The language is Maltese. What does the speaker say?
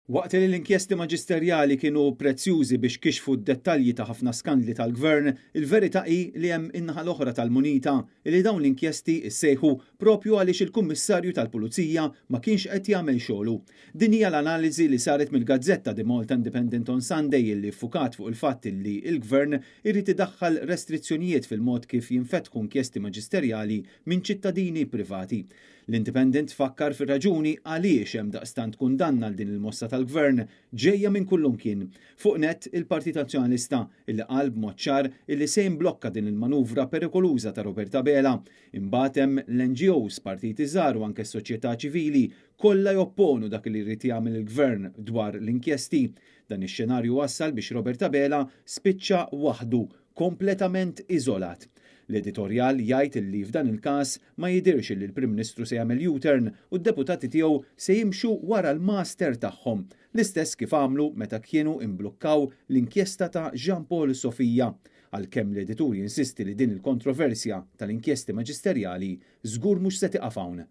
Waqt li l-inkjesti maġisterjali kienu prezzjużi biex kixfu d-dettalji ta' ħafna skandli tal-gvern, il-verità hi li hemm in-naħa l-oħra tal-munita li dawn l-inkjesti issejħu propju għaliex il-Kummissarju tal-Pulizija ma kienx qed jagħmel xogħlu. Din hija l-analiżi li saret mill-Gazzetta The Malta Independent on Sunday illi ffukat fuq il-fatt li l-gvern irid idaħħal restrizzjonijiet fil-mod kif jinfetħu inkjesti maġisterjali minn ċittadini privati. L-Independent fakkar fir-raġuni għaliex hemm daqstant kundanna għal din il-mossa tal-gvern ġejja minn kullimkien. Fuq net il-Partit Nazzjonalista illi qal b'mod ċar illi se jimblokka din il-manuvra perikoluża ta' Roberta Bela. Imbagħad hemm l-NGOs, partiti żgħar u anke s-soċjetà ċivili kollha jopponu dak li jrid jagħmel il-gvern dwar l-inkjesti. Dan ix-xenarju wassal biex Roberta Bela spiċċa waħdu kompletament iżolat. L-editorjal jgħid li f'dan il-każ ma jidirx li l-Prim Ministru se jagħmel U-turn u d-deputati tiegħu se jimxu wara l-master tagħhom, l-istess kif għamlu meta kienu imblukkaw l-inkjesta ta' Jean Paul Sofija, għalkemm l-editur jinsisti li din il-kontroversja tal-inkjesti maġisterjali żgur mhux se tiqaf hawn.